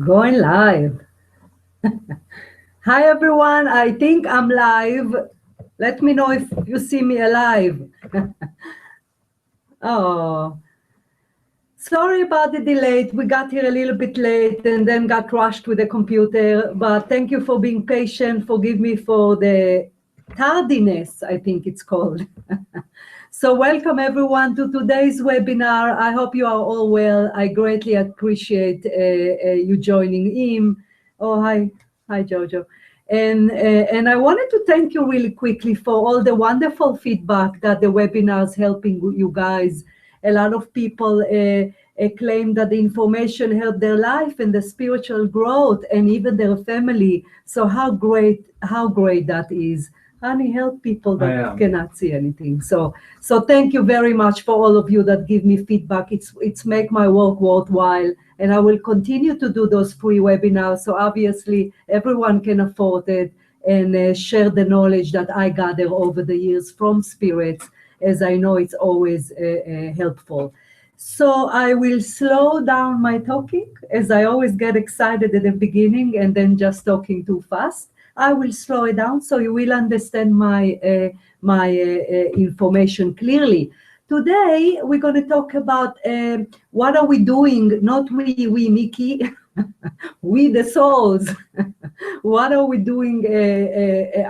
Going live. Hi everyone, I think I'm live. Let me know if you see me alive. Oh, sorry about the delay. We got here a little bit late and then got rushed with the computer. But thank you for being patient. Forgive me for the tardiness, I think it's called. So welcome everyone to today's webinar. I hope you are all well. I greatly appreciate you joining in. Oh, hi Jojo. And I wanted to thank you really quickly for all the wonderful feedback that the webinar is helping you guys. A lot of people claim that the information helped their life and the spiritual growth and even their family. So how great that is. Honey, help people that cannot see anything. So thank you very much for all of you that give me feedback. It's make my work worthwhile, and I will continue to do those free webinars. So obviously everyone can afford it and share the knowledge that I gather over the years from spirits, as I know it's always helpful. So I will slow down my talking, as I always get excited at the beginning and then just talking too fast. I will slow it down so you will understand my information clearly. Today we're going to talk about what are we doing, not we Mickey, we the souls. What are we doing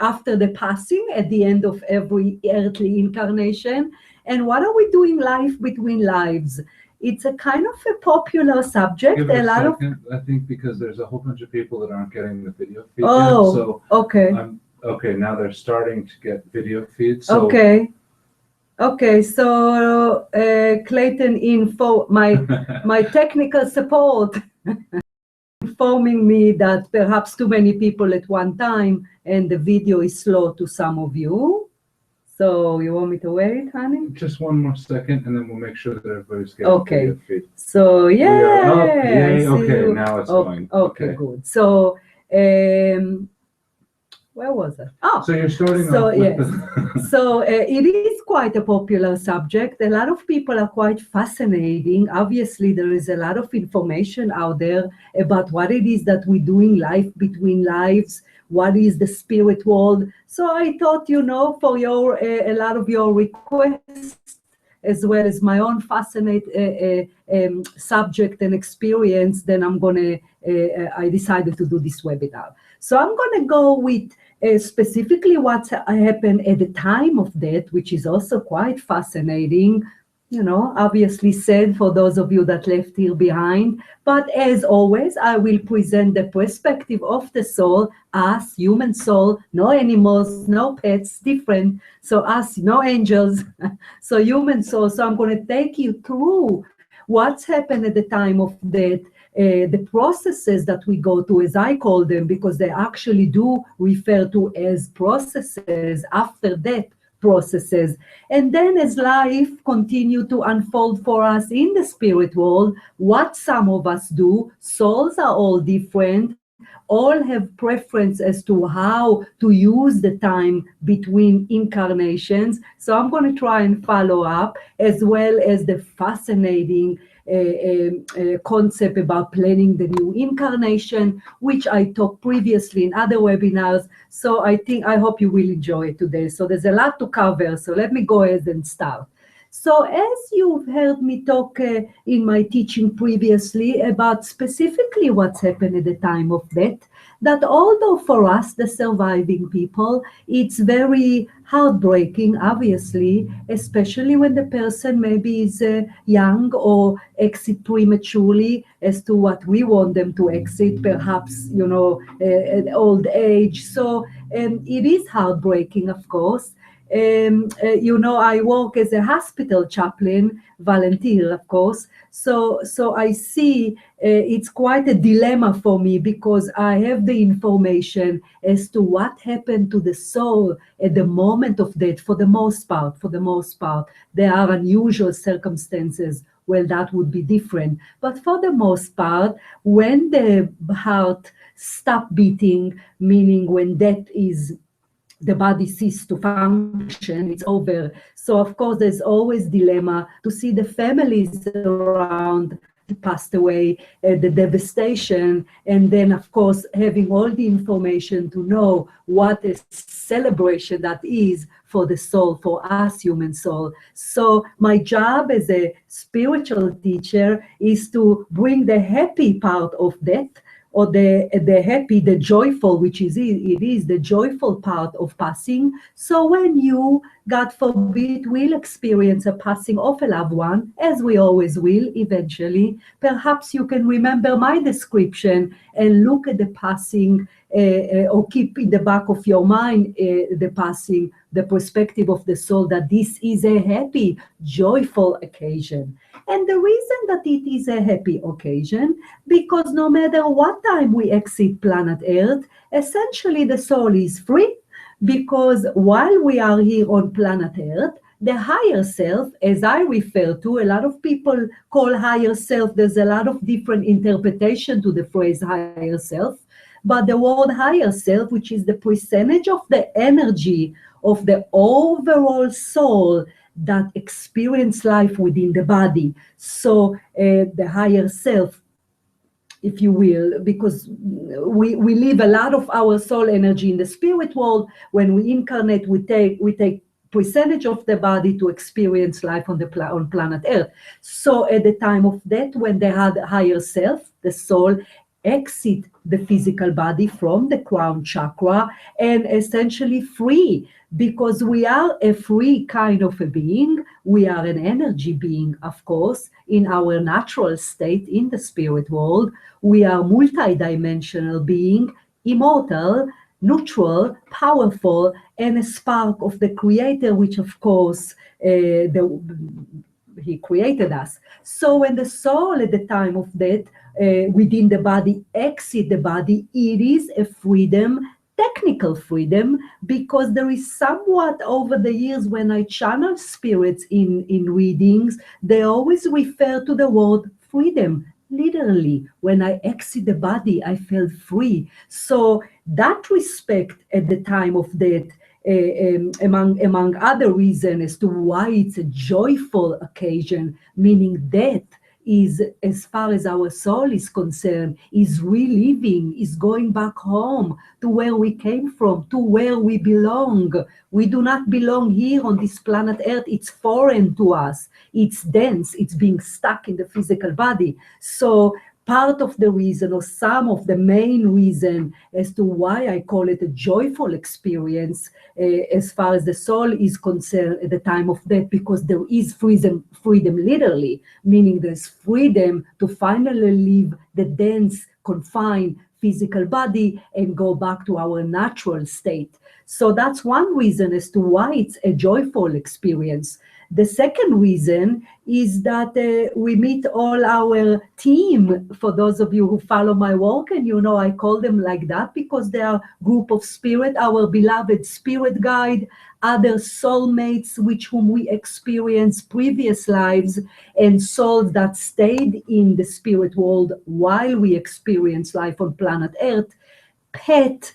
after the passing, at the end of every earthly incarnation, and what are we doing life between lives? It's a kind of a popular subject. Give it a second, I think, because there's a whole bunch of people that aren't getting the video feed yet. So okay. Okay, now they're starting to get video feeds. So. Okay, so Clayton info, my technical support informing me that perhaps too many people at one time and the video is slow to some of you. So you want me to wait, honey? Just one more second, and then we'll make sure that everybody's getting video feed. So yeah. Okay, now it's going. Okay, good. So where was I? Oh, so you're starting off with the... So it is quite a popular subject. A lot of people are quite fascinating. Obviously, there is a lot of information out there about what it is that we do in life between lives. What is the spirit world? So I thought, for your a lot of your requests, as well as my own fascinating subject and experience, then I decided to do this webinar. So I'm gonna go with specifically what happened at the time of death, which is also quite fascinating. Obviously sad for those of you that left here behind. But as always, I will present the perspective of the soul, us, human soul, no animals, no pets, different. So us, no angels, so human soul. So I'm going to take you through what's happened at the time of death, the processes that we go through, as I call them, because they actually do refer to as processes after death. Processes. And then as life continue to unfold for us in the spirit world, what some of us do, souls are all different, all have preference as to how to use the time between incarnations. So I'm going to try and follow up, as well as the fascinating concept about planning the new incarnation, which I talked previously in other webinars. So I hope you will enjoy it today. So there's a lot to cover. So let me go ahead and start. So as you've heard me talk in my teaching previously about specifically what's happened at the time of death, that although for us, the surviving people, it's very heartbreaking, obviously, especially when the person maybe is young or exit prematurely as to what we want them to exit, perhaps, at old age. So it is heartbreaking, of course. I work as a hospital chaplain, volunteer, of course. So I see it's quite a dilemma for me, because I have the information as to what happened to the soul at the moment of death. For the most part, there are unusual circumstances. Well, that would be different. But for the most part, when the heart stops beating, meaning when death is, the body ceases to function, it's over. So of course there's always dilemma to see the families around passed away, the devastation, and then of course having all the information to know what a celebration that is for the soul, for us human soul. So my job as a spiritual teacher is to bring the happy part of death, or the happy, the joyful, which is it is the joyful part of passing. So when you, God forbid, will experience a passing of a loved one, as we always will eventually, perhaps you can remember my description and look at the passing, or keep in the back of your mind the passing, the perspective of the soul, that this is a happy, joyful occasion. And the reason that it is a happy occasion, because no matter what time we exit planet Earth, essentially the soul is free, because while we are here on planet Earth, the higher self, as I refer to, a lot of people call higher self, there's a lot of different interpretation to the phrase higher self, but the word higher self, which is the percentage of the energy of the overall soul that experience life within the body. So the higher self, if you will, because we live a lot of our soul energy in the spirit world. When we incarnate, we take percentage of the body to experience life on on planet Earth. So at the time of death, when they had higher self, the soul exit the physical body from the crown chakra and essentially free, because we are a free kind of a being. We are an energy being, of course, in our natural state in the spirit world. We are multidimensional being, immortal, neutral, powerful, and a spark of the creator, which of course he created us. So when the soul at the time of death within the body exit the body, it is a freedom, technical freedom, because there is somewhat over the years when I channel spirits in readings, they always refer to the word freedom. Literally, when I exit the body, I felt free. So that respect at the time of death, among other reasons as to why it's a joyful occasion, meaning death is, as far as our soul is concerned, is reliving, is going back home to where we came from, to where we belong. We do not belong here on this planet Earth. It's foreign to us. It's dense. It's being stuck in the physical body. So part of the reason, or some of the main reason as to why I call it a joyful experience as far as the soul is concerned at the time of death, because there is freedom literally, meaning there's freedom to finally leave the dense, confined physical body and go back to our natural state. So that's one reason as to why it's a joyful experience. The second reason is that we meet all our team. For those of you who follow my work, and you know I call them like that because they are group of spirit, our beloved spirit guide, other soulmates which whom we experienced previous lives, and souls that stayed in the spirit world while we experience life on planet Earth. PET,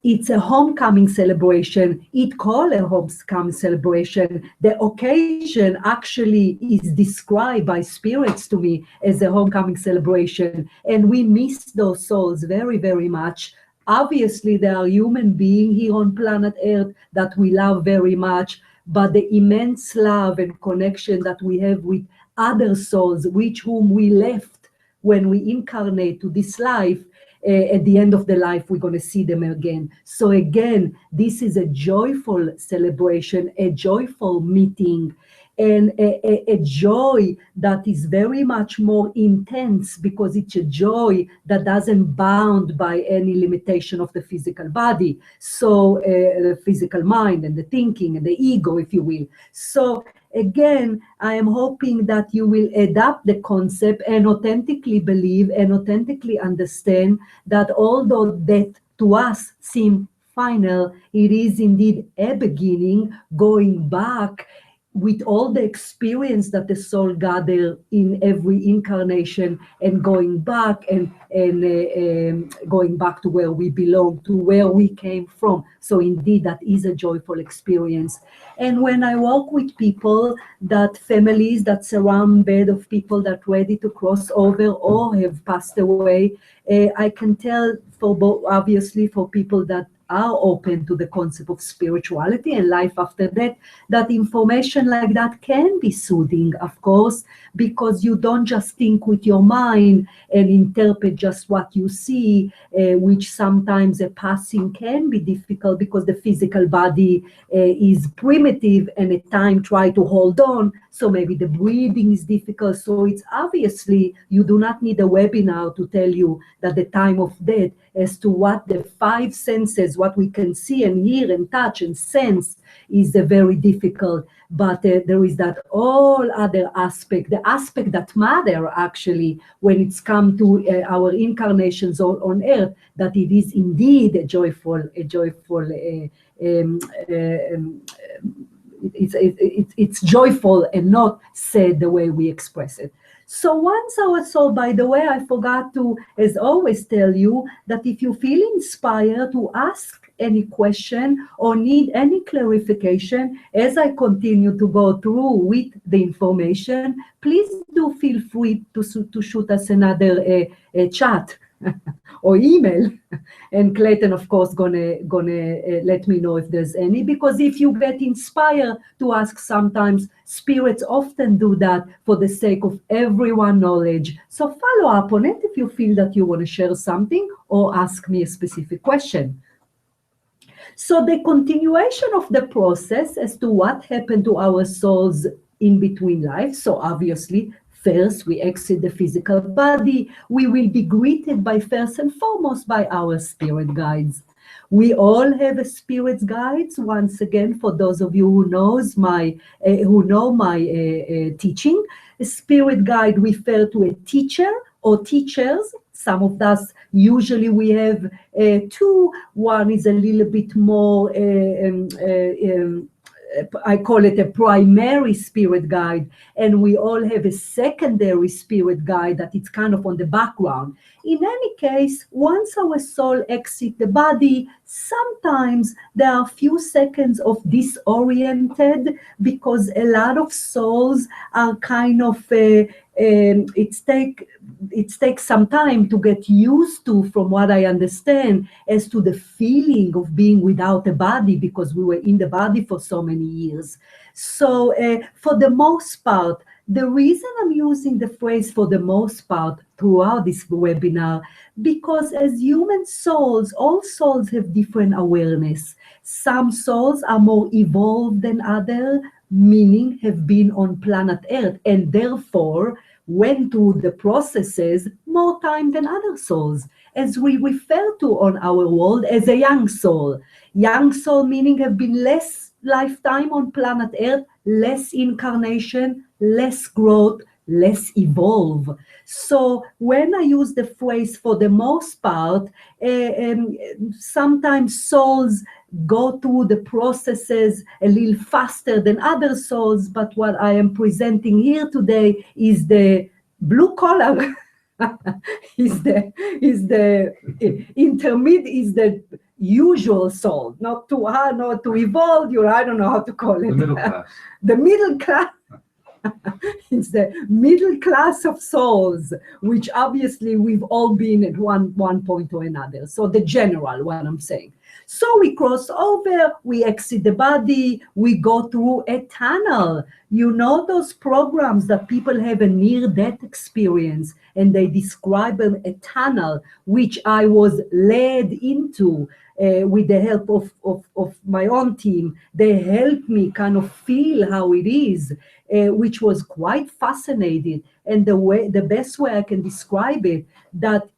it's a homecoming celebration. It called a homecoming celebration. The occasion actually is described by spirits to me as a homecoming celebration. And we miss those souls very, very much. Obviously, there are human beings here on planet Earth that we love very much, but the immense love and connection that we have with other souls, which whom we left when we incarnate to this life, at the end of the life, we're going to see them again. So again, this is a joyful celebration, a joyful meeting, and a joy that is very much more intense, because it's a joy that doesn't bound by any limitation of the physical body. So the physical mind and the thinking and the ego, if you will. So again, I am hoping that you will adapt the concept and authentically believe and authentically understand that although death to us seems final, it is indeed a beginning, going back with all the experience that the soul gather in every incarnation, and going back and going back to where we belong, to where we came from. So indeed, that is a joyful experience. And when I work with people, that families that surround bed of people that ready to cross over or have passed away, I can tell for both, obviously for people that are open to the concept of spirituality and life after death, that information like that can be soothing, of course, because you don't just think with your mind and interpret just what you see, which sometimes a passing can be difficult because the physical body is primitive and at time try to hold on. So maybe the breathing is difficult. So it's obviously, you do not need a webinar to tell you that the time of death, as to what the five senses, what we can see and hear and touch and sense, is very difficult. But there is that all other aspect, the aspect that matter actually when it's come to our incarnations on earth, that it is indeed a joyful, it's joyful and not sad the way we express it. So once our soul, by the way, I forgot to, as always, tell you that if you feel inspired to ask any question or need any clarification, as I continue to go through with the information, please do feel free to shoot us another chat or email. And Clayton, of course, gonna let me know if there's any, because if you get inspired to ask, sometimes spirits often do that for the sake of everyone knowledge. So follow up on it if you feel that you want to share something or ask me a specific question. So the continuation of the process as to what happened to our souls in between lives. So obviously, first, we exit the physical body. We will be greeted by, first and foremost, by our spirit guides. We all have a spirit guides. Once again, for those of you who know my teaching, a spirit guide refer to a teacher or teachers. Some of us, usually we have two. One is a little bit more, I call it a primary spirit guide, and we all have a secondary spirit guide that it's kind of on the background. In any case, once our soul exits the body, sometimes there are a few seconds of disoriented, because a lot of souls are kind of, it takes some time to get used to, from what I understand, as to the feeling of being without a body, because we were in the body for so many years. So for the most part, the reason I'm using the phrase for the most part throughout this webinar, because as human souls, all souls have different awareness. Some souls are more evolved than others, meaning have been on planet Earth and therefore went through the processes more time than other souls, as we refer to on our world as a young soul. Young soul meaning have been less lifetime on planet Earth, less incarnation, less growth, less evolve. So when I use the phrase for the most part, sometimes souls go through the processes a little faster than other souls, but what I am presenting here today is the blue collar, is the intermediate, is the usual soul, not too hard, not too evolved, I don't know how to call it. The middle class. The middle class. It's the middle class of souls, which obviously we've all been at one point or another. So the general, what I'm saying. So we cross over, we exit the body, we go through a tunnel. You know those programs that people have a near-death experience, and they describe a tunnel, which I was led into with the help of my own team. They helped me kind of feel how it is, which was quite fascinating. And the best way I can describe it, that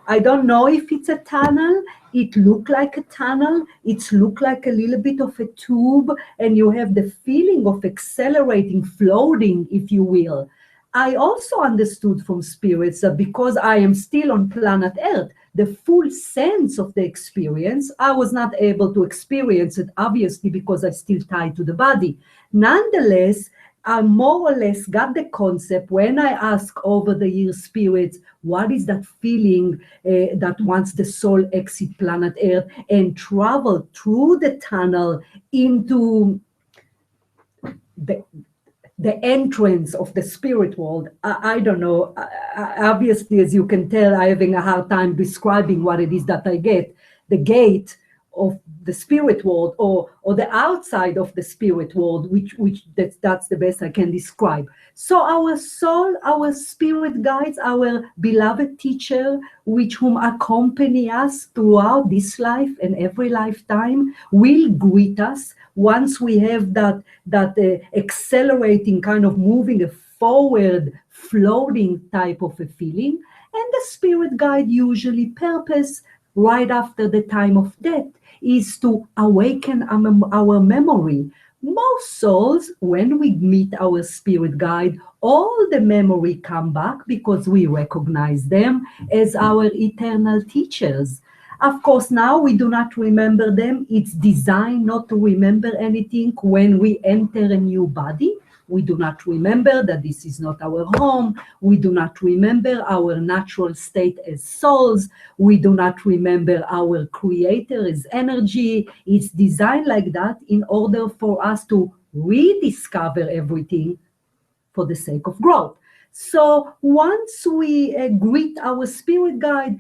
I don't know if it's a tunnel. It looked like a tunnel. It looked like a little bit of a tube, and you have the feeling of accelerating, floating, if you will. I also understood from spirits that because I am still on planet Earth, the full sense of the experience, I was not able to experience it, obviously, because I'm still tied to the body. Nonetheless, I more or less got the concept when I ask over the years spirits, what is that feeling that once the soul exit planet Earth and travel through the tunnel into the entrance of the spirit world. I don't know. Obviously, as you can tell, I'm having a hard time describing what it is that I get. The gate of the spirit world, or the outside of the spirit world, which that's the best I can describe. So our soul, our spirit guides, our beloved teacher, whom accompany us throughout this life and every lifetime, will greet us once we have that accelerating kind of moving a forward, floating type of a feeling. And the spirit guide usually purpose right after the time of death is to awaken our memory. Most souls, when we meet our spirit guide, all the memory come back because we recognize them as our eternal teachers. Of course, now we do not remember them. It's designed not to remember anything when we enter a new body. We do not remember that this is not our home. We do not remember our natural state as souls. We do not remember our creator as energy. It's designed like that in order for us to rediscover everything for the sake of growth. So once we greet our spirit guide,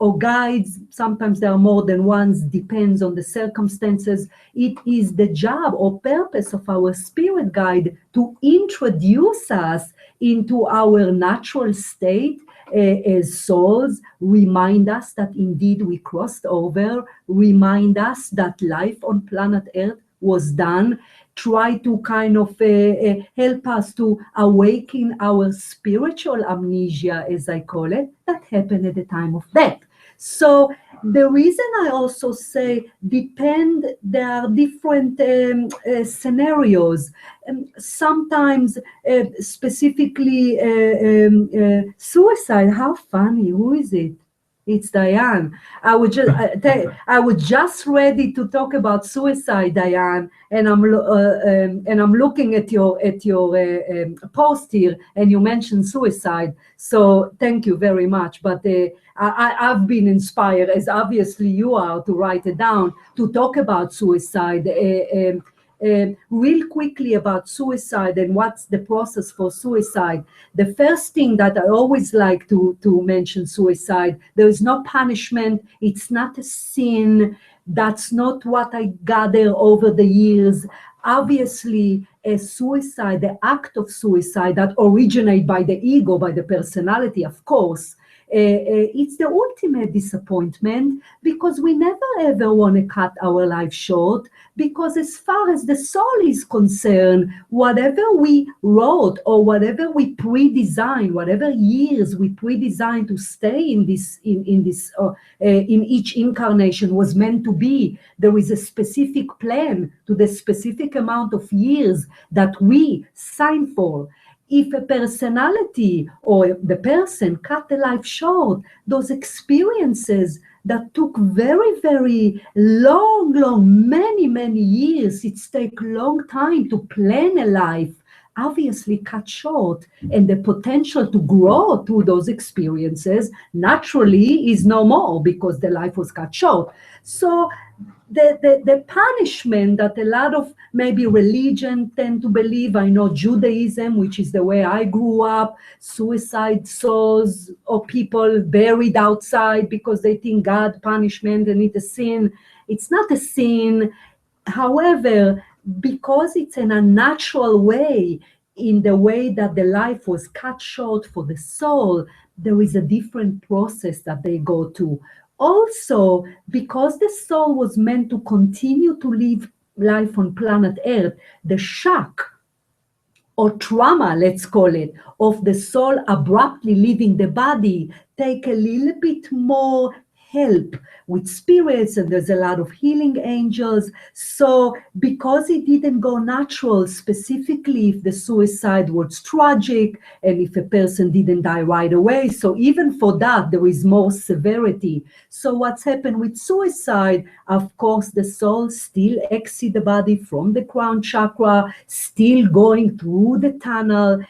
or guides, sometimes there are more than ones, depends on the circumstances, it is the job or purpose of our spirit guide to introduce us into our natural state as souls, remind us that indeed we crossed over, remind us that life on planet Earth was done, try to kind of help us to awaken our spiritual amnesia, as I call it, that happened at the time of death. So the reason I also say there are different scenarios. Sometimes specifically suicide, how funny, who is it? It's Diane. I was just ready to talk about suicide, Diane, and I'm looking at your post here, and you mentioned suicide. So thank you very much. But I've been inspired, as obviously you are, to write it down, to talk about suicide. Real quickly about suicide and what's the process for suicide. The first thing that I always like to mention suicide, there is no punishment. It's not a sin. That's not what I gather over the years. Obviously, a suicide, the act of suicide that originates by the ego, by the personality, of course, it's the ultimate disappointment, because we never ever want to cut our life short, because as far as the soul is concerned, whatever we wrote or whatever we pre-designed, whatever years we pre-designed to stay in each incarnation was meant to be, there is a specific plan to the specific amount of years that we signed for. If a personality or the person cut the life short, those experiences that took very, very long, many years, it takes long time to plan a life, obviously cut short, and the potential to grow through those experiences naturally is no more because the life was cut short. So the punishment that a lot of maybe religion tend to believe, I know Judaism, which is the way I grew up, suicide souls or people buried outside because they think God punishment and it's a sin. It's not a sin. However, because it's in a natural way, in the way that the life was cut short for the soul, there is a different process that they go to. Also, because the soul was meant to continue to live life on planet Earth, the shock or trauma, let's call it, of the soul abruptly leaving the body take a little bit more help with spirits, and there's a lot of healing angels. So because it didn't go natural, specifically if the suicide was tragic and if a person didn't die right away, so even for that there is more severity. So what's happened with suicide, of course the soul still exits the body from the crown chakra, still going through the tunnel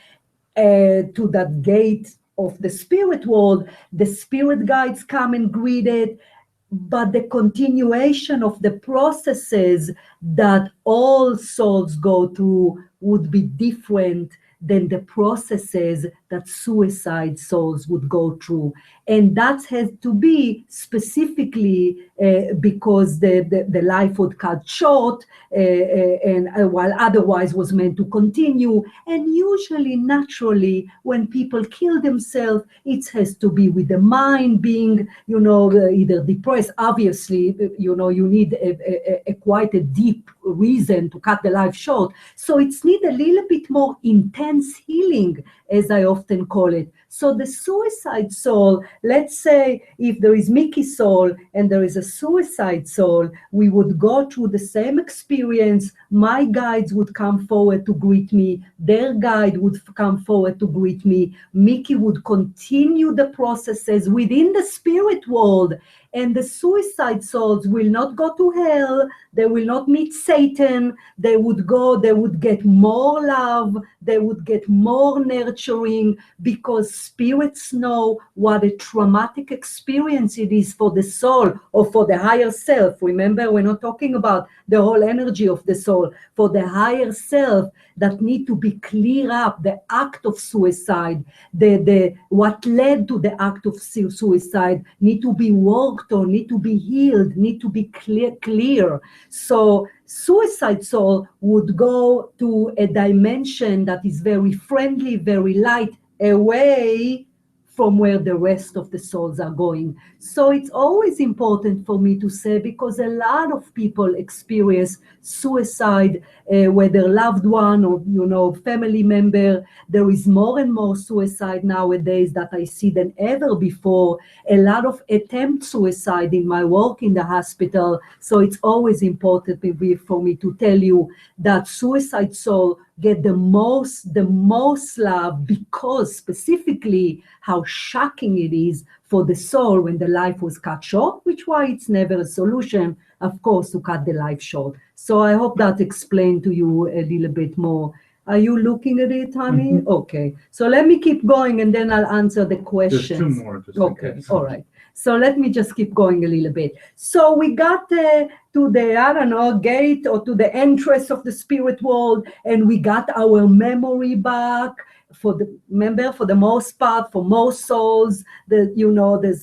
to that gate of the spirit world. The spirit guides come and greet it, but the continuation of the processes that all souls go through would be different than the processes that suicide souls would go through. And that has to be specifically because the life would cut short and while otherwise was meant to continue. And usually, naturally, when people kill themselves, it has to be with the mind being, either depressed. Obviously, you need a quite a deep reason to cut the life short. So it's need a little bit more intense healing, as I often call it. So the suicide soul, let's say if there is Mickey's soul and there is a suicide soul, we would go through the same experience. My guides would come forward to greet me. Their guide would come forward to greet me. Mickey would continue the processes within the spirit world. And the suicide souls will not go to hell. They will not meet Satan. They would get more love. They would get more nurturing, because spirits know what a traumatic experience it is for the soul or for the higher self. Remember, we're not talking about the whole energy of the soul. For the higher self that need to be clear up, the act of suicide, what led to the act of suicide need to be worked on, need to be healed, need to be clear. So suicide soul would go to a dimension that is very friendly, very light, away from where the rest of the souls are going. So it's always important for me to say, because a lot of people experience suicide, whether loved one or family member. There is more and more suicide nowadays that I see than ever before. A lot of attempt suicide in my work in the hospital. So it's always important for me to tell you that suicide soul get the most love, because specifically how shocking it is for the soul when the life was cut short, which why it's never a solution, of course, to cut the life short. So I hope that explained to you a little bit more. Are you looking at it, honey? Mm-hmm. Okay. So let me keep going and then I'll answer the questions. There's two more. Okay. All right. So let me just keep going a little bit. So we got to the, gate or to the entrance of the spirit world, and we got our memory back. For the most part, for most souls, there's the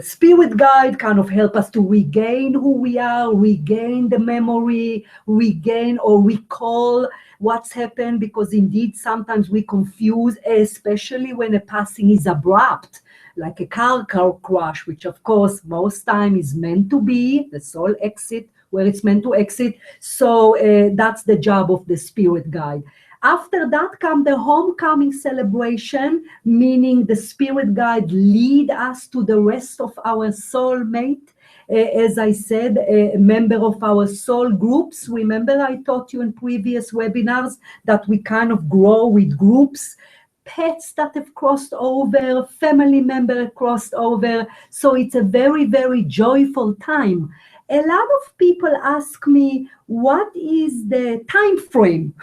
spirit guide kind of help us to regain who we are, regain the memory, regain or recall what's happened, because indeed sometimes we confuse, especially when a passing is abrupt, like a car crash, which of course most time is meant to be, the soul exit where it's meant to exit. So that's the job of the spirit guide. After that come the homecoming celebration, meaning the spirit guide lead us to the rest of our soulmate. As I said, a member of our soul groups. Remember I taught you in previous webinars that we kind of grow with groups. Pets that have crossed over, family member crossed over. So it's a very, very joyful time. A lot of people ask me, what is the time frame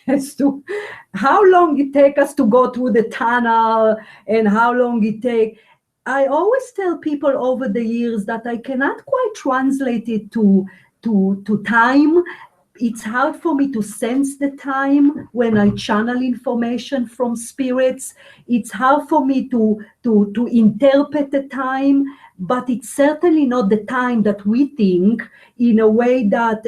as to how long it takes us to go through the tunnel and how long it takes? I always tell people over the years that I cannot quite translate it to time. It's hard for me to sense the time when I channel information from spirits. It's hard for me to interpret the time, but it's certainly not the time that we think, in a way that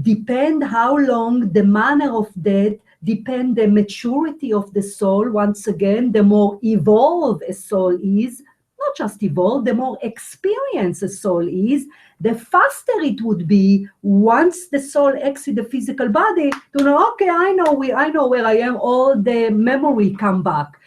depend how long, the manner of death, depend the maturity of the soul. Once again, the more evolved a soul is, not just evolved, the more experienced a soul is, the faster it would be once the soul exits the physical body to know, okay, I know where I am, all the memory come back.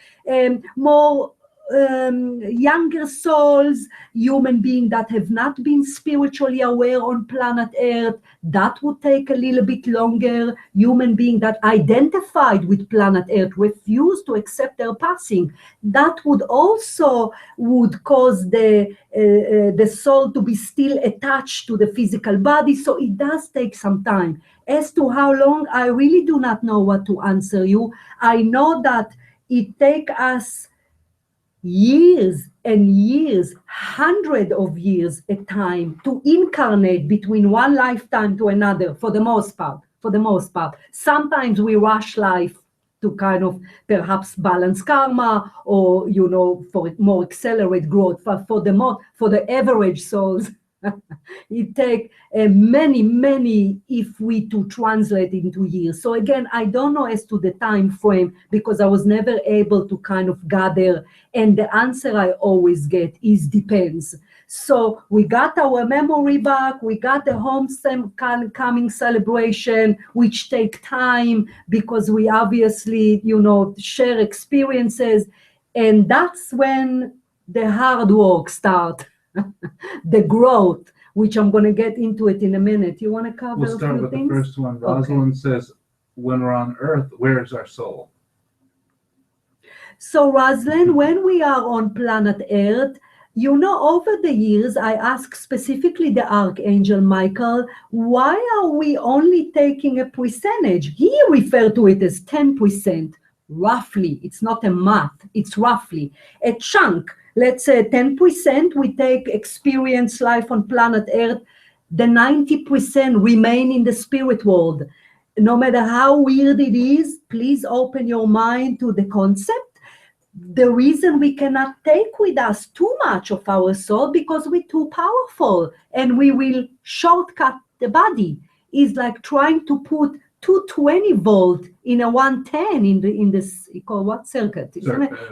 more younger souls, human beings that have not been spiritually aware on planet Earth, that would take a little bit longer. Human beings that identified with planet Earth, refused to accept their passing, that would also cause the soul to be still attached to the physical body. So it does take some time. As to how long, I really do not know what to answer you. I know that it takes us years and years, hundreds of years at time to incarnate between one lifetime to another, for the most part. Sometimes we rush life to kind of perhaps balance karma, or for more accelerate growth. But for the average souls, it takes many, if we to translate into years. So again, I don't know as to the time frame, because I was never able to kind of gather, and the answer I always get is depends. So we got our memory back, we got the homecoming celebration, which take time, because we obviously, share experiences, and that's when the hard work starts. The growth, which I'm going to get into it in a minute. You want to cover We'll start with the first one. Rosalind says, when we're on Earth, where's our soul? So Rosalind, when we are on planet Earth, over the years, I asked specifically the Archangel Michael, why are we only taking a percentage? He referred to it as 10%, roughly. It's not a math, it's roughly a chunk. Let's say 10% we take experience life on planet Earth, the 90% remain in the spirit world. No matter how weird it is, please open your mind to the concept. The reason we cannot take with us too much of our soul, because we're too powerful and we will shortcut the body. Is like trying to put 220 volt in a 110 in this, you call what circuit?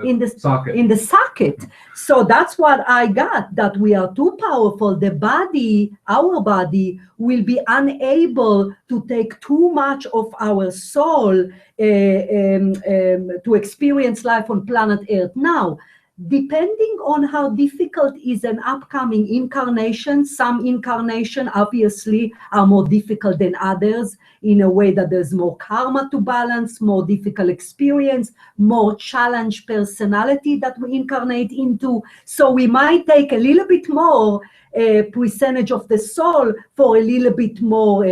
In the socket. In the socket. So that's what I got, that we are too powerful. The body, our body, will be unable to take too much of our soul to experience life on planet Earth. Now, depending on how difficult is an upcoming incarnation, some incarnation obviously are more difficult than others, in a way that there's more karma to balance, more difficult experience, more challenged personality that we incarnate into. So we might take a little bit more percentage of the soul for a little bit more,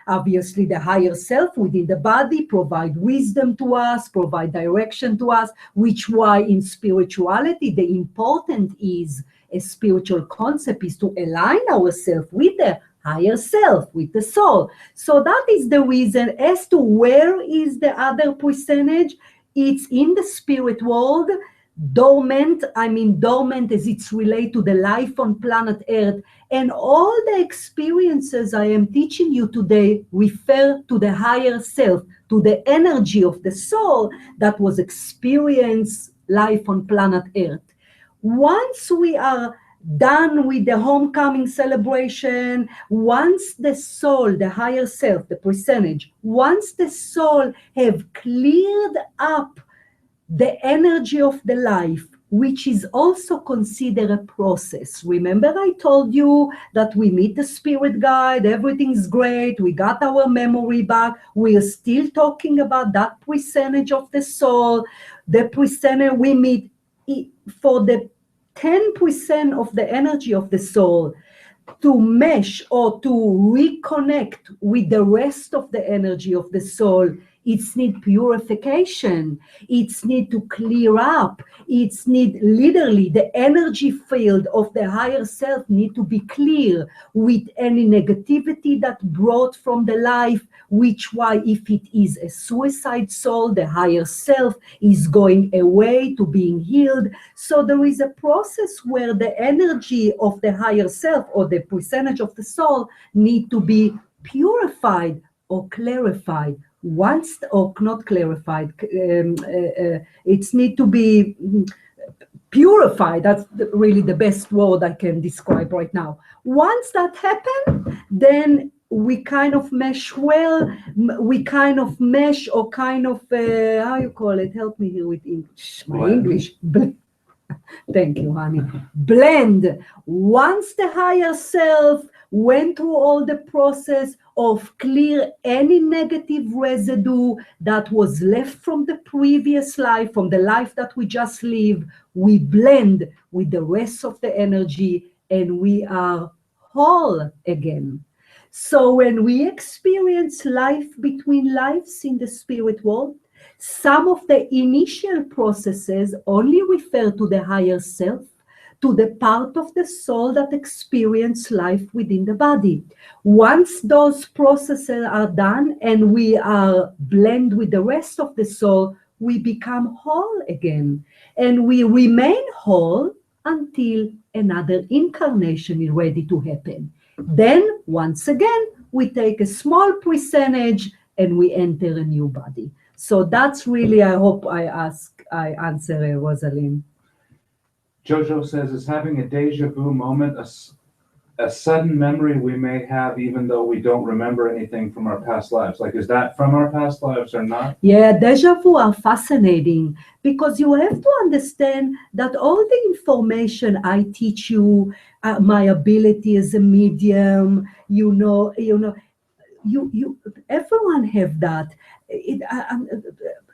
obviously the higher self within the body, provide wisdom to us, provide direction to us, which why in spirituality the important is a spiritual concept is to align ourselves with the higher self, with the soul. So that is the reason. As to where is the other percentage, it's in the spirit world. Dormant, I mean dormant as it's related to the life on planet Earth. And all the experiences I am teaching you today refer to the higher self, to the energy of the soul that was experienced life on planet Earth. Once we are done with the homecoming celebration, once the soul, the higher self, the percentage, once the soul have cleared up the energy of the life, which is also considered a process. Remember I told you that we meet the spirit guide, everything's great, we got our memory back, we are still talking about that percentage of the soul, the percentage we meet for the 10% of the energy of the soul to mesh or to reconnect with the rest of the energy of the soul. It's need purification. It's need to clear up. It's need literally the energy field of the higher self need to be clear with any negativity that brought from the life, which why if it is a suicide soul, the higher self is going away to being healed. So there is a process where the energy of the higher self or the percentage of the soul need to be purified or clarified. Once, or not clarified, it's need to be purified. That's really the best word I can describe right now. Once that happens, then we kind of mesh well, we kind of mesh or kind of, how you call it? Help me here with English. My Blend. English. Thank you, honey. Blend. Once the higher self went through all the process of clear any negative residue that was left from the previous life, from the life that we just lived, we blend with the rest of the energy and we are whole again. So when we experience life between lives in the spirit world, some of the initial processes only refer to the higher self, to the part of the soul that experience life within the body. Once those processes are done and we are blend with the rest of the soul, we become whole again. And we remain whole until another incarnation is ready to happen. Then, once again, we take a small percentage and we enter a new body. So that's really, I hope I answer Rosalind. Jojo says, is having a deja vu moment a sudden memory we may have even though we don't remember anything from our past lives? Like, is that from our past lives or not? Yeah, deja vu are fascinating because you have to understand that all the information I teach you, my ability as a medium, everyone have that.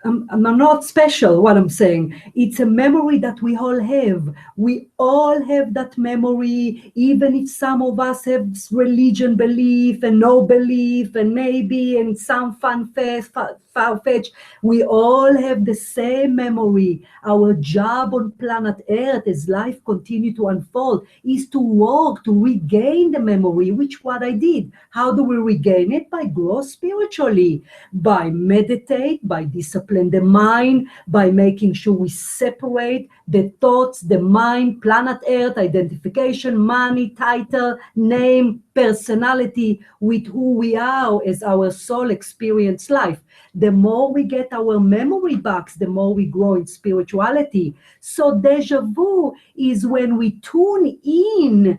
I'm not special, what I'm saying. It's a memory that we all have. We all have that memory, even if some of us have religion belief and no belief and maybe and some far-fetched. We all have the same memory. Our job on planet Earth as life continues to unfold is to work to regain the memory, which what I did. How do we regain it? By grow spiritually, by meditate, by discipline the mind, by making sure we separate the thoughts, the mind, planet Earth, identification, money, title, name, personality with who we are as our soul experience life. The more we get our memory box, the more we grow in spirituality. So deja vu is when we tune in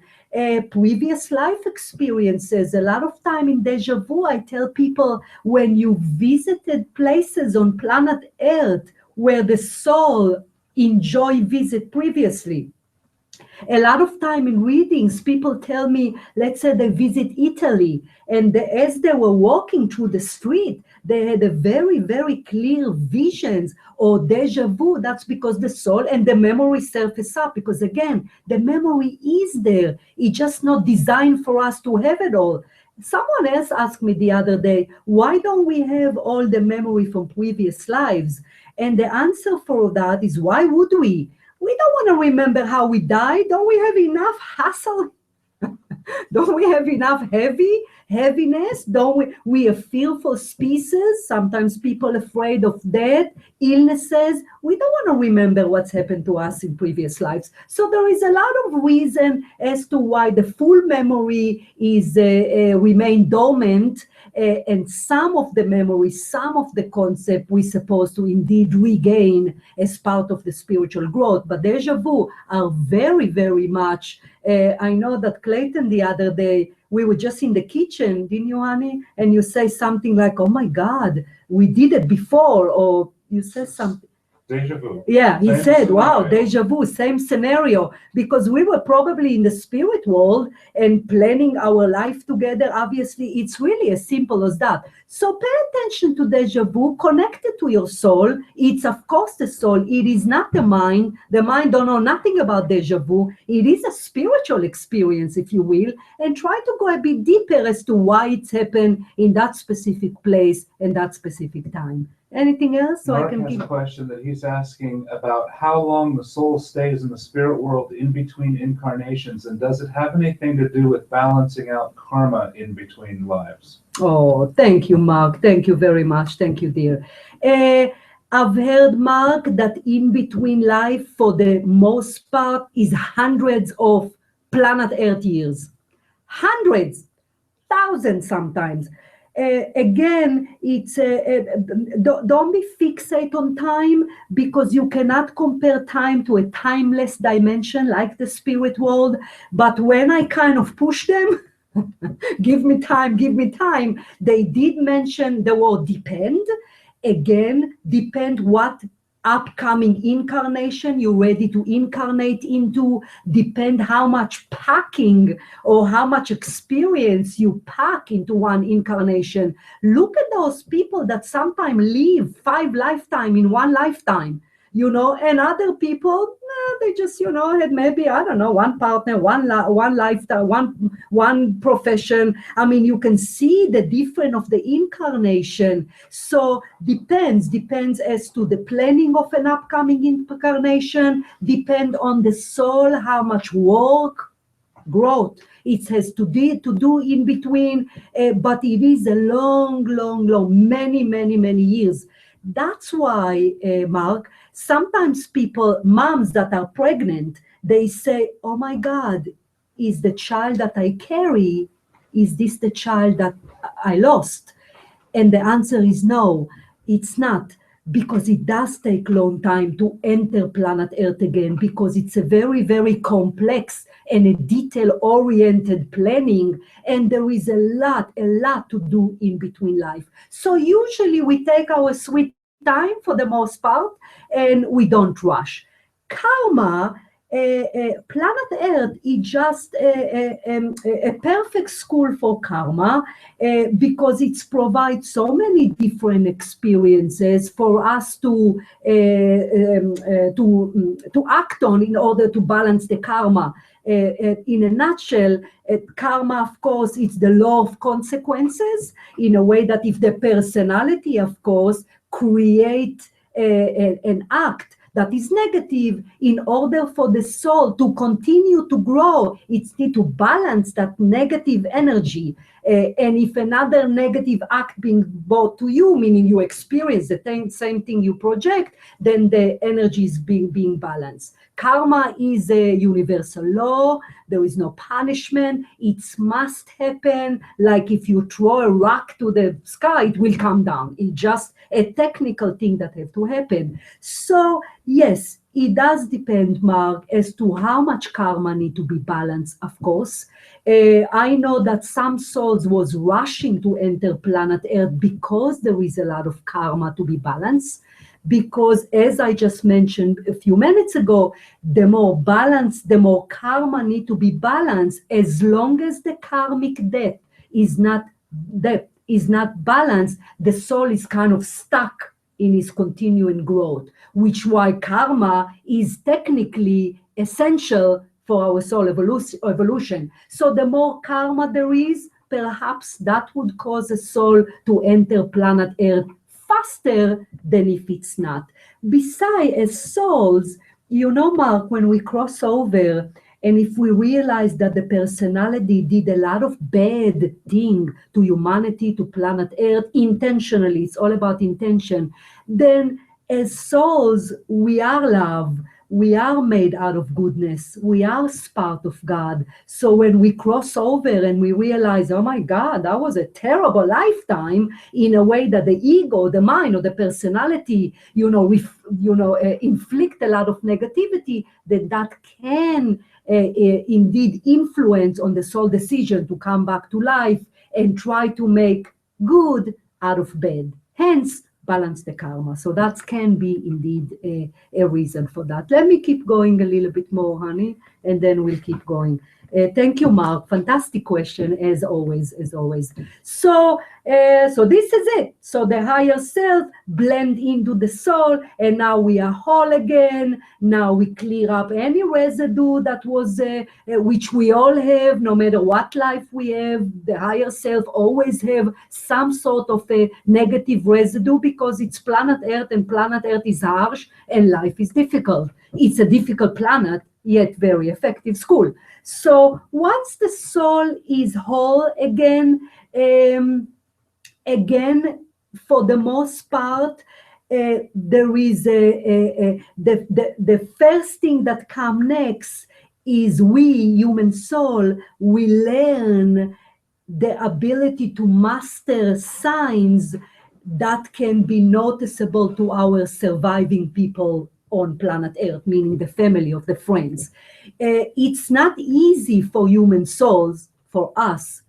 previous life experiences. A lot of time in deja vu, I tell people, when you visited places on planet Earth where the soul enjoy visit previously. A lot of time in readings, people tell me, let's say they visit Italy, and as they were walking through the street, they had a very, very clear visions or deja vu. That's because the soul and the memory surface up, because again, the memory is there. It's just not designed for us to have it all. Someone else asked me the other day, why don't we have all the memory from previous lives? And the answer for that is, why would we? We don't want to remember how we died. Don't we have enough hassle? Don't we have enough heaviness? Don't we a fearful species? Sometimes people afraid of death, illnesses. We don't want to remember what's happened to us in previous lives. So there is a lot of reason as to why the full memory is remain dormant, and some of the memory, some of the concept we're supposed to indeed regain as part of the spiritual growth. But deja vu are very, very much. I know that Clayton the other day, we were just in the kitchen, didn't you, honey? And you say something like, oh my God, we did it before, or you said something. Deja vu. Yeah, he Same said, wow, scenario. deja vu, same scenario, because we were probably in the spirit world and planning our life together. Obviously, it's really as simple as that. So pay attention to deja vu, connect it to your soul. It's, of course, the soul. It is not the mind. The mind don't know nothing about deja vu. It is a spiritual experience, if you will, and try to go a bit deeper as to why it's happened in that specific place and that specific time. Anything else? So Mark I can has keep. a question that he's asking about how long the soul stays in the spirit world in between incarnations, and does it have anything to do with balancing out karma in between lives? Oh, thank you, Mark. Thank you very much. Thank you, dear. I've heard, Mark, that in between life, for the most part, is hundreds of planet Earth years. Hundreds, thousands sometimes. Again, it's don't be fixate on time, because you cannot compare time to a timeless dimension like the spirit world. But when I kind of push them, give me time, give me time. They did mention the word depend. Again, depend what upcoming incarnation you're ready to incarnate into, depend how much packing or how much experience you pack into one incarnation. Look at those people that sometimes live 5 lifetimes in one lifetime, and other people, they just, had maybe, I don't know, one partner, one lifetime, one profession. I mean, you can see the difference of the incarnation. So depends as to the planning of an upcoming incarnation, depend on the soul, how much work, growth it has to do in between, but it is a long, many years. That's why, Mark, sometimes moms that are pregnant, they say, oh my God, is the child that I carry, is this the child that I lost? And the answer is no, it's not, because it does take long time to enter planet Earth again, because it's a very, very complex and a detail-oriented planning, and there is a lot to do in between life. So usually we take our sweet time for the most part, and we don't rush. Karma, planet Earth is just a perfect school for karma, because it provides so many different experiences for us to act on in order to balance the karma. In a nutshell, karma, of course, it's the law of consequences, in a way that if the personality, of course, create an act that is negative, in order for the soul to continue to grow, it needs to balance that negative energy. And if another negative act being brought to you, meaning you experience the same thing you project, then the energy is being balanced. Karma is a universal law. There is no punishment. It must happen. Like if you throw a rock to the sky, it will come down. It's just a technical thing that has to happen. So yes, it does depend, Mark, as to how much karma need to be balanced, of course. I know that some souls was rushing to enter planet Earth because there is a lot of karma to be balanced. Because as I just mentioned a few minutes ago, the more balanced, the more karma need to be balanced. As long as the karmic debt is not balanced, the soul is kind of stuck in its continuing growth, which why karma is technically essential for our soul evolution. So the more karma there is, perhaps that would cause a soul to enter planet Earth faster than if it's not. Besides, as souls, Mark, when we cross over, and if we realize that the personality did a lot of bad thing to humanity, to planet Earth, intentionally, it's all about intention, then as souls, we are love. We are made out of goodness. We are part of God. So when we cross over and we realize, oh my God, that was a terrible lifetime, in a way that the ego, the mind, or the personality, inflict a lot of negativity, that can indeed influence on the soul decision to come back to life and try to make good out of bad. Hence, balance the karma. So that can be indeed a reason for that. Let me keep going a little bit more, honey, and then we'll keep going. Thank you, Mark. Fantastic question, as always. So this is it. So the higher self blend into the soul, and now we are whole again. Now we clear up any residue that was, which we all have, no matter what life we have. The higher self always have some sort of a negative residue, because it's planet Earth, and planet Earth is harsh, and life is difficult. It's a difficult planet, yet very effective school. So once the soul is whole again, for the most part, there is the first thing that comes next is we, human soul, we learn the ability to master signs that can be noticeable to our surviving people on planet Earth, meaning the family of the friends. It's not easy for human souls, for us,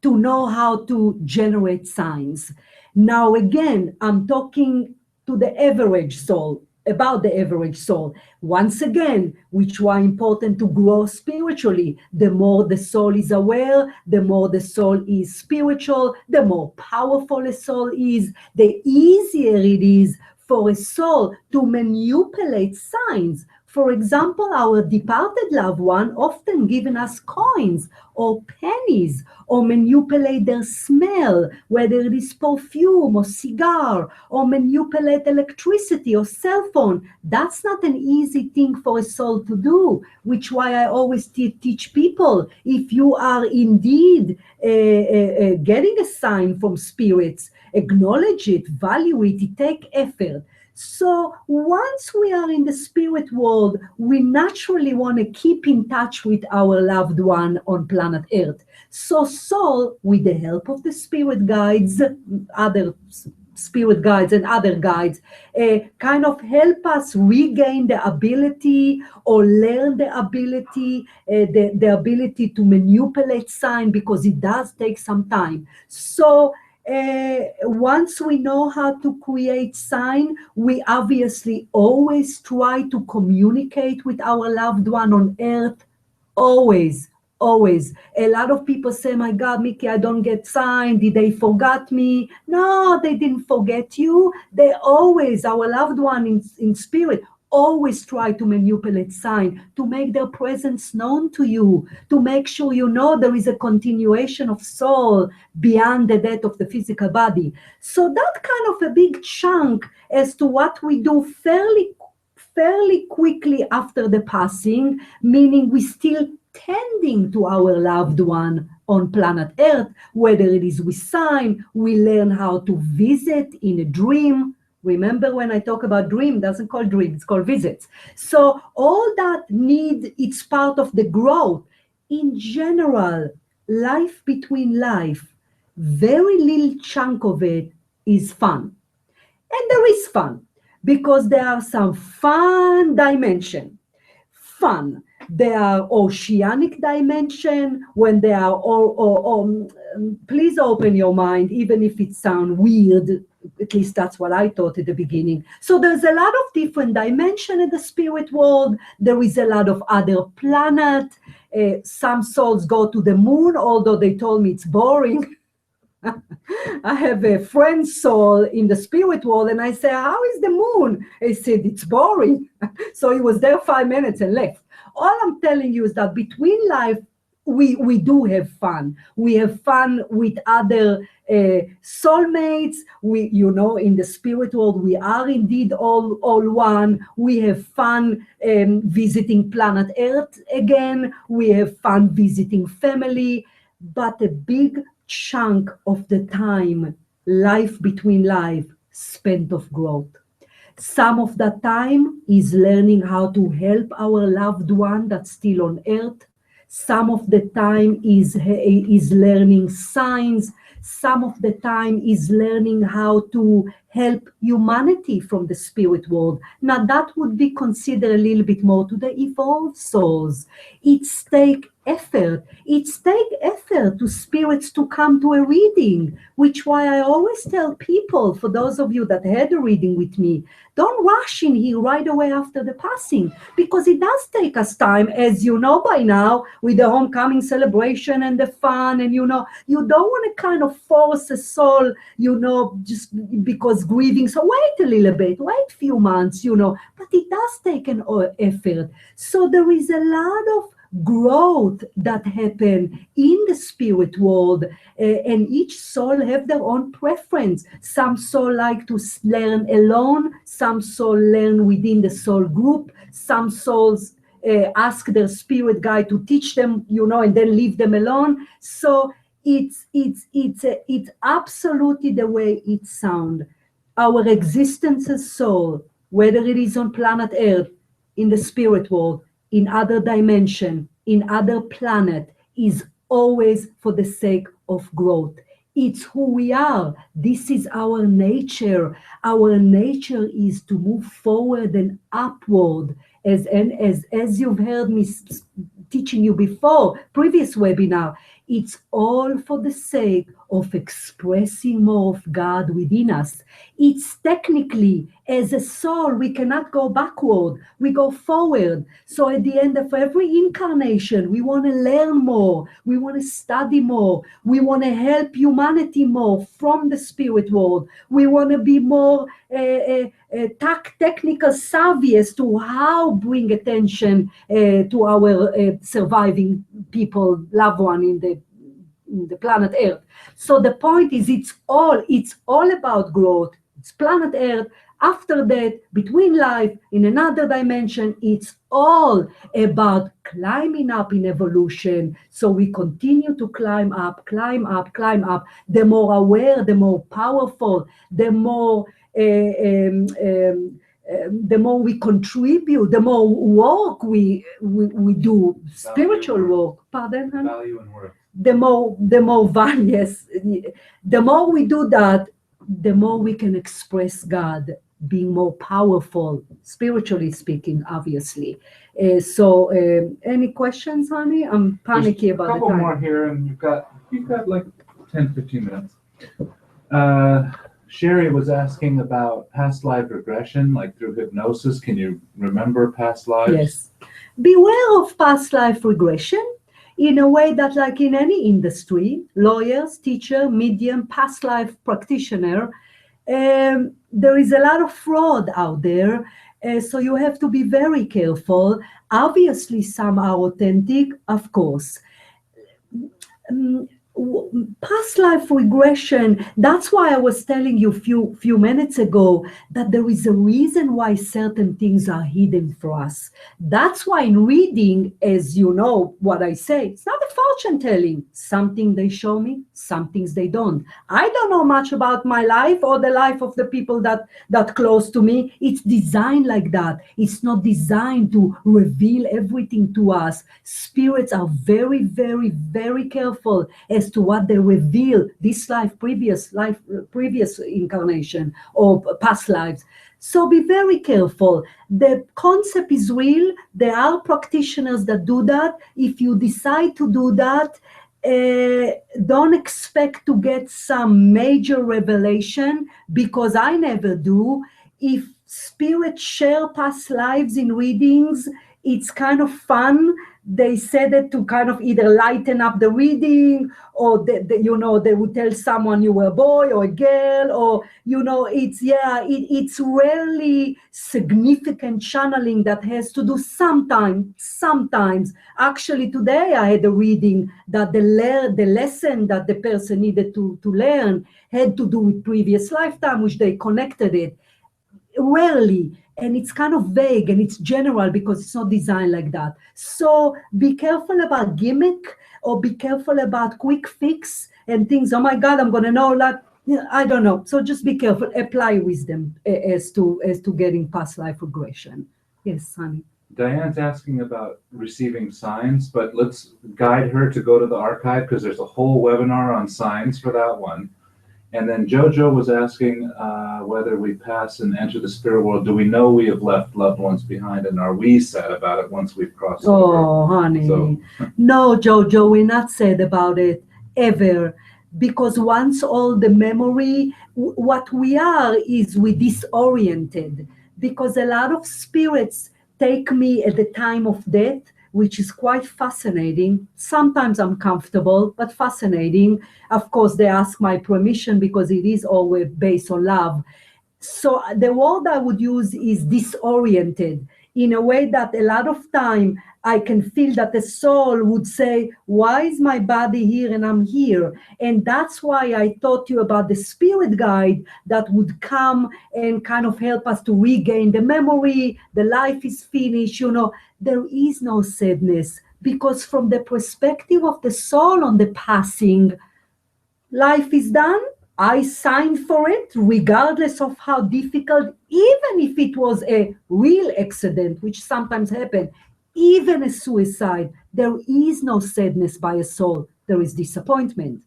to know how to generate signs. Now, again, I'm talking to the average soul, about the average soul. Once again, which were important to grow spiritually. The more the soul is aware, the more the soul is spiritual, the more powerful a soul is, the easier it is for a soul to manipulate signs. For example, our departed loved one often given us coins or pennies, or manipulate their smell, whether it is perfume or cigar, or manipulate electricity or cell phone. That's not an easy thing for a soul to do, which why I always teach people, if you are indeed getting a sign from spirits, acknowledge it, value it, it take effort. So once we are in the spirit world, we naturally want to keep in touch with our loved one on planet Earth. So soul, with the help of the spirit guides, other spirit guides and other guides, kind of help us regain the ability or learn the ability, the ability to manipulate sign, because it does take some time. So once we know how to create sign, we obviously always try to communicate with our loved one on earth. Always. A lot of people say, my God, Mickey, I don't get sign. Did they forget me? No, they didn't forget you. They always, our loved one in spirit, always try to manipulate sign, to make their presence known to you, to make sure you know there is a continuation of soul beyond the death of the physical body. So that kind of a big chunk as to what we do fairly quickly after the passing, meaning we still tending to our loved one on planet Earth, whether it is with sign, we learn how to visit in a dream. Remember when I talk about dream, doesn't call dream, it's called visits. So all that it's part of the growth. In general, life between life, very little chunk of it is fun. And there is fun, because there are some fun dimension. Fun. There are oceanic dimension, when there are, please open your mind, even if it sounds weird, at least that's what I thought at the beginning. So there's a lot of different dimension in the spirit world. There is a lot of other planet. Some souls go to the moon, although they told me it's boring. I have a friend's soul in the spirit world, and I say, how is the moon? He said, it's boring. So he was there 5 minutes and left. All I'm telling you is that between life, we do have fun. We have fun with other soulmates. We, in the spirit world, we are indeed all one. We have fun visiting planet Earth again. We have fun visiting family. But a big chunk of the time, life between life, spent of growth. Some of that time is learning how to help our loved one that's still on earth. Some of the time is learning signs. Some of the time is learning how to help humanity from the spirit world. Now that would be considered a little bit more to the evolved souls. It's take effort. It's take effort to spirits to come to a reading, which why I always tell people, for those of you that had a reading with me, don't rush in here right away after the passing, because it does take us time, as you know by now, with the homecoming celebration and the fun, and you don't want to kind of force a soul, just because grieving. So wait a little bit, wait a few months, but it does take an effort. So there is a lot of growth that happen in the spirit world, and each soul have their own preference. Some soul like to learn alone, some soul learn within the soul group, some souls ask their spirit guide to teach them, and then leave them alone. So it's absolutely the way it sounds. Our existence as soul, whether it is on planet Earth, in the spirit world, in other dimension, in other planet, is always for the sake of growth. It's who we are. This is our nature. Our nature is to move forward and upward. As you've heard me teaching you before, previous webinar, It's all for the sake of expressing more of God within us. It's technically, as a soul, we cannot go backward, we go forward. So at the end of every incarnation, we want to learn more, we want to study more, we want to help humanity more from the spirit world. We want to be more technical savvy as to how bring attention to our surviving people, loved one in the planet Earth. So the point is, it's all about growth. It's planet Earth. After that, between life in another dimension, it's all about climbing up in evolution. So we continue to climb up, climb up, climb up. The more aware, the more powerful, the more we contribute, the more work we do, spiritual work. Pardon? Value and worth. The more value, yes. The more we do that, the more we can express God, being more powerful, spiritually speaking, obviously. So, any questions, honey? I'm panicky about the time. A couple more here, and you've got like 10, 15 minutes. Sherry was asking about past life regression, like through hypnosis. Can you remember past lives? Yes. Beware of past life regression in a way that, like in any industry, lawyers, teacher, medium, past life practitioner, there is a lot of fraud out there. So you have to be very careful. Obviously, some are authentic, of course. Past life regression, that's why I was telling you few minutes ago that there is a reason why certain things are hidden for us. That's why in reading, as you know what I say, it's not a fortune telling. Something they show me, some things they don't. I don't know much about my life or the life of the people that close to me. It's designed like that. It's not designed to reveal everything to us. Spirits are very, very, very careful as to what they reveal, this life, previous incarnation, or past lives. So be very careful. The concept is real. There are practitioners that do that. If you decide to do that, don't expect to get some major revelation, because I never do. If spirits share past lives in readings, it's kind of fun. They said it to kind of either lighten up the reading, or they would tell someone you were a boy or a girl, or it's rarely significant channeling that has to do sometimes. Actually, today I had a reading that the lesson that the person needed to learn had to do with previous lifetime, which they connected it. Rarely. And it's kind of vague and it's general because it's not designed like that. So be careful about gimmick, or be careful about quick fix and things. Oh my God, I'm going to know that. I don't know. So just be careful. Apply wisdom as to getting past life regression. Yes, honey. Diane's asking about receiving signs, but let's guide her to go to the archive, because there's a whole webinar on signs for that one. And then Jojo was asking whether we pass and enter the spirit world. Do we know we have left loved ones behind, and are we sad about it once we've crossed over? Oh, honey. So. No, Jojo, we're not sad about it, ever. Because once all the memory, what we are is we disoriented. Because a lot of spirits take me at the time of death, which is quite fascinating. Sometimes uncomfortable, but fascinating. Of course, they ask my permission because it is always based on love. So the word I would use is disoriented, in a way that a lot of time I can feel that the soul would say, why is my body here and I'm here? And that's why I taught you about the spirit guide that would come and kind of help us to regain the memory. The life is finished, there is no sadness, because from the perspective of the soul on the passing, life is done. I signed for it, regardless of how difficult, even if it was a real accident, which sometimes happens, even a suicide, there is no sadness by a soul. There is disappointment.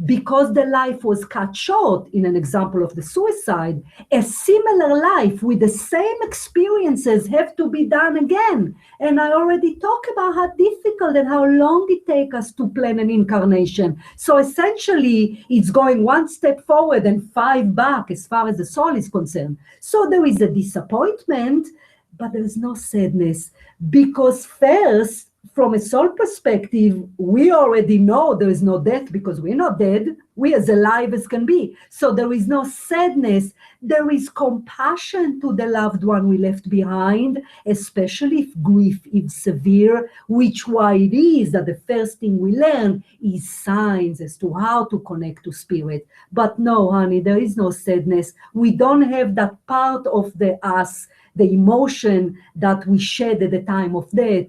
because the life was cut short, in an example of the suicide, a similar life with the same experiences have to be done again. And I already talked about how difficult and how long it takes us to plan an incarnation. So essentially, it's going one step forward and 5 back as far as the soul is concerned. So there is a disappointment, but there is no sadness, because first, from a soul perspective, we already know there is no death because we're not dead. We're as alive as can be. So there is no sadness. There is compassion to the loved one we left behind, especially if grief is severe, which why it is that the first thing we learn is signs as to how to connect to spirit. But no, honey, there is no sadness. We don't have that part of the us, the emotion that we shed at the time of death.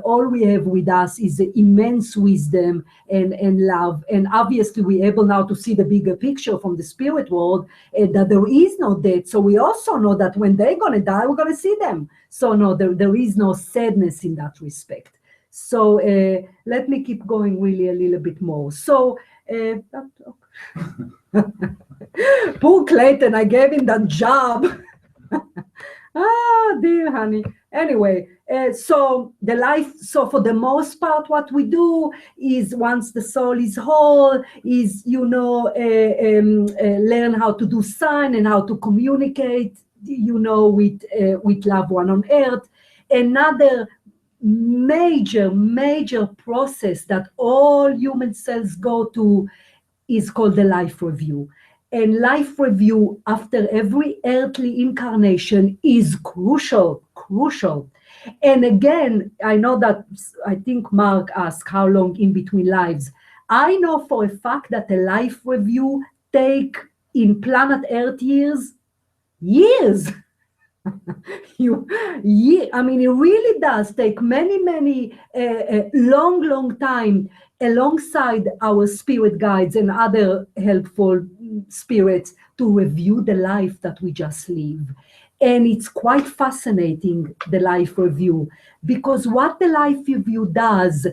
All we have with us is the immense wisdom and love. And obviously we're able now to see the bigger picture from the spirit world, that there is no death. So we also know that when they're going to die, we're going to see them. So no, there is no sadness in that respect. So let me keep going really a little bit more. So poor Clayton, I gave him that job. Ah, dear honey. Anyway, so the life, so for the most part, what we do is once the soul is whole, is, learn how to do sign and how to communicate, with loved one on earth. Another major process that all human cells go to is called the life review. And life review after every earthly incarnation is crucial. And again, I know that, I think Mark asked how long in between lives. I know for a fact that a life review take in planet Earth years. I mean, it really does take many long time alongside our spirit guides and other helpful spirits to review the life that we just live. And it's quite fascinating, the life review, because what the life review does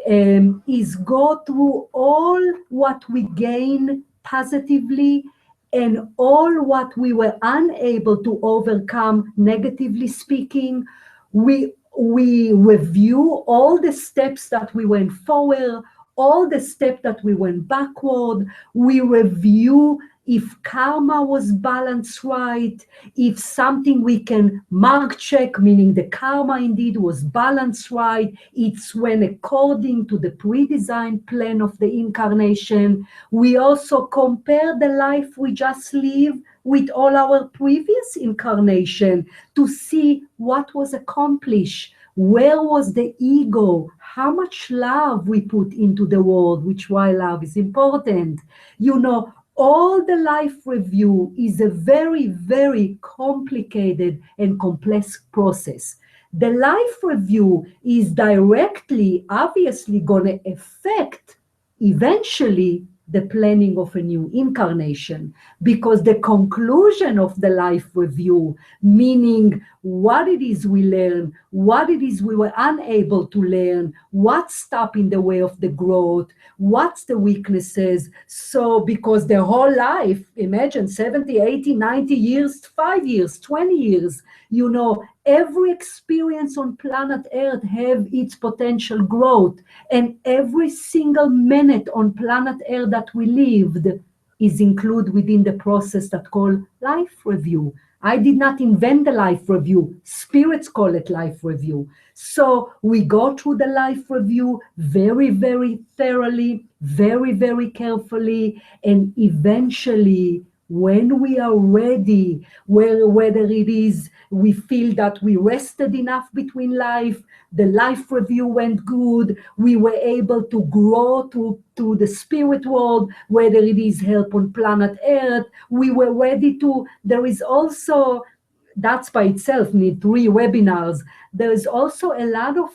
is go through all what we gain positively and all what we were unable to overcome, negatively speaking. We review all the steps that we went forward, all the steps that we went backward. We review if karma was balanced right, if something we can mark check, meaning the karma indeed was balanced right. It's when according to the pre-designed plan of the incarnation. We also compare the life we just lived with all our previous incarnation to see what was accomplished, where was the ego, how much love we put into the world, which why love is important. All the life review is a very complicated and complex process. The life review is directly, obviously, going to affect eventually the planning of a new incarnation, because the conclusion of the life review, meaning what it is we learn, what it is we were unable to learn, what's stopped in the way of the growth, what's the weaknesses. So because the whole life, imagine 70, 80, 90 years, 5 years, 20 years, every experience on planet Earth have its potential growth, and every single minute on planet Earth that we lived is included within the process that called life review. I did not invent the life review. Spirits call it life review. So we go through the life review very thoroughly, very carefully, and eventually, when we are ready, whether it is we feel that we rested enough between life, the life review went good, we were able to grow to the spirit world, whether it is help on planet Earth, we were ready to, there is also, that's by itself need 3 webinars. There is also a lot of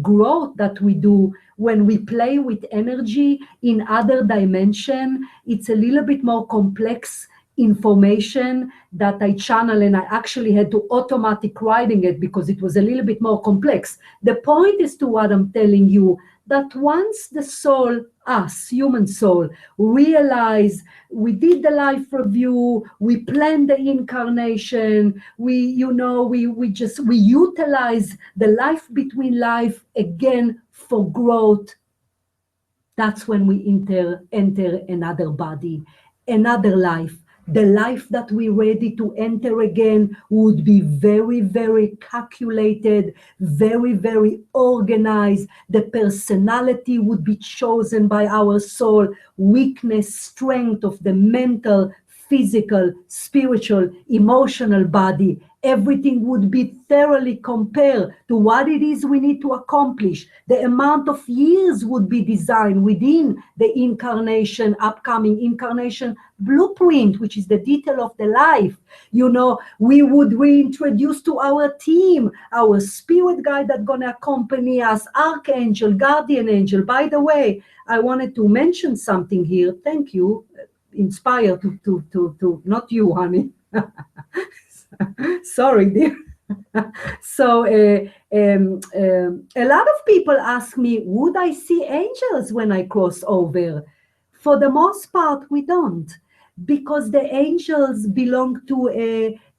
growth that we do when we play with energy in other dimension. It's a little bit more complex information that I channel, and I actually had to automatic writing it because it was a little bit more complex. The point is to what I'm telling you, that once the soul, us, human soul, realize we did the life review, we planned the incarnation, we utilize the life between life again for growth, that's when we enter another body, another life. The life that we're ready to enter again would be very, very calculated, very, very organized. The personality would be chosen by our soul, weakness, strength of the mental, physical, spiritual, emotional body. Everything would be thoroughly compared to what it is we need to accomplish. The amount of years would be designed within the upcoming incarnation blueprint, which is the detail of the life. We would reintroduce to our team, our spirit guide that's going to accompany us, archangel, guardian angel. By the way, I wanted to mention something here. Thank you. Inspired to not you, honey. Sorry, dear. So a lot of people ask me, would I see angels when I cross over? For the most part, we don't, because the angels belong to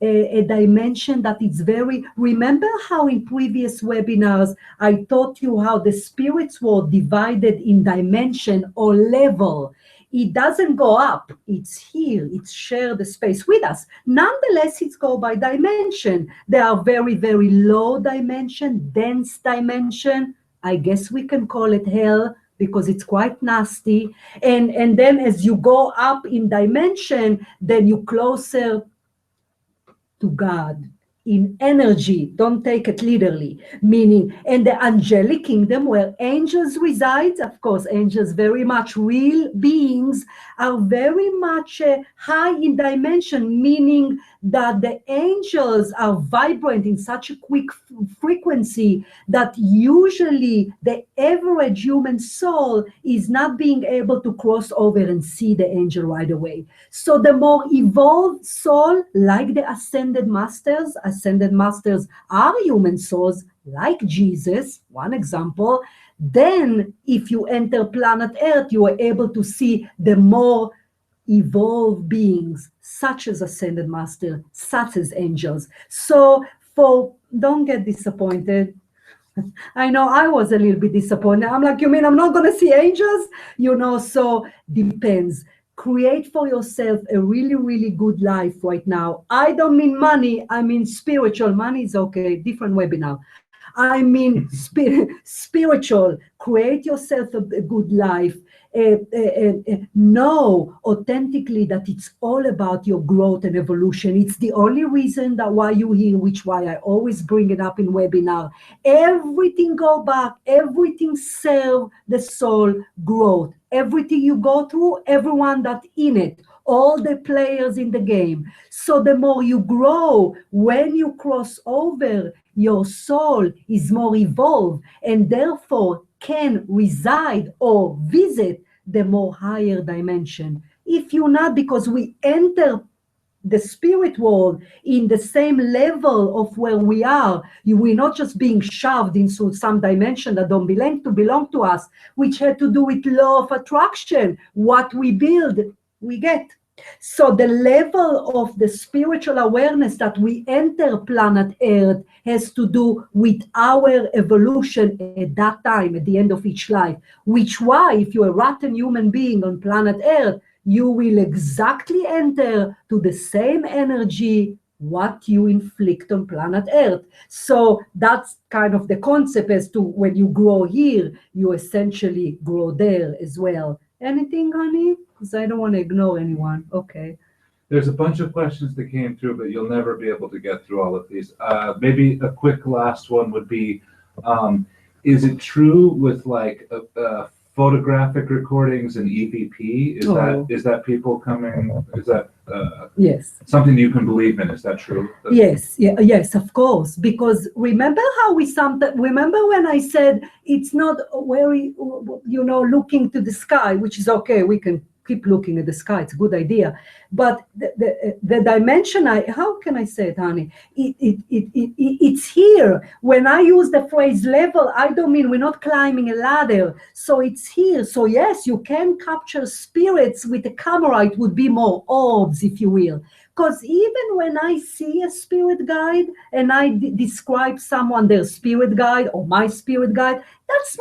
a dimension that is very, remember how in previous webinars, I taught you how the spirits were divided in dimension or level. It doesn't go up, it's here, it's share the space with us. Nonetheless, it's go by dimension. There are very, very low dimension, dense dimension. I guess we can call it hell because it's quite nasty. And then as you go up in dimension, then you closer to God. In energy, don't take it literally, meaning, and the angelic kingdom where angels reside, of course, angels very much real beings, are very much high in dimension, meaning that the angels are vibrant in such a quick frequency that usually the average human soul is not being able to cross over and see the angel right away. So the more evolved soul, like the ascended masters are human souls, like Jesus, one example. Then if you enter planet Earth, you are able to see the more evolved beings, such as ascended master, such as angels. So don't get disappointed. I know I was a little bit disappointed. I'm like, you mean I'm not going to see angels? So depends. Create for yourself a really, really good life right now. I don't mean money, I mean spiritual. Money is okay, different webinar. I mean spiritual. Create yourself a good life. Know authentically that it's all about your growth and evolution. It's the only reason that why you're here, which why I always bring it up in webinar. Everything go back, everything serve the soul growth. Everything you go through, everyone that in it, all the players in the game. So the more you grow, when you cross over, your soul is more evolved and therefore can reside or visit the more higher dimension. If you're not, because we enter the spirit world in the same level of where we are, we're not just being shoved into some dimension that don't belong to us, which had to do with law of attraction. What we build, we get. So the level of the spiritual awareness that we enter planet Earth has to do with our evolution at that time, at the end of each life, which why if you're a rotten human being on planet Earth, you will exactly enter to the same energy what you inflict on planet Earth. So that's kind of the concept as to when you grow here, you essentially grow there as well. Anything, honey? Because I don't want to ignore anyone. Okay. There's a bunch of questions that came through, but you'll never be able to get through all of these. Maybe a quick last one would be, is it true with like photographic recordings and EVP? Is that people coming? Is that yes, something you can believe in? Is that true? Yes, of course. Because remember how remember when I said it's not very, looking to the sky, which is okay. We can keep looking at the sky. It's a good idea. But the dimension, how can I say it, honey? It's here. When I use the phrase level, I don't mean we're not climbing a ladder. So it's here. So yes, you can capture spirits with a camera. It would be more orbs, if you will. Because even when I see a spirit guide and I describe someone, their spirit guide or my spirit guide, that's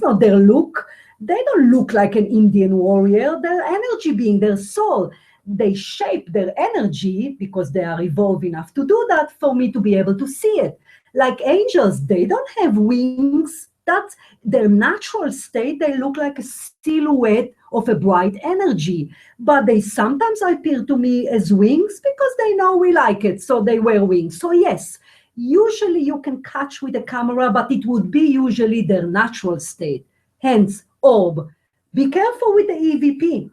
not their look. They don't look like an Indian warrior. Their energy being their soul. They shape their energy because they are evolved enough to do that for me to be able to see it. Like angels, they don't have wings. That's their natural state. They look like a silhouette of a bright energy, but they sometimes appear to me as wings because they know we like it, so they wear wings. So yes, usually you can catch with a camera, but it would be usually their natural state, hence orb. Be careful with the EVP.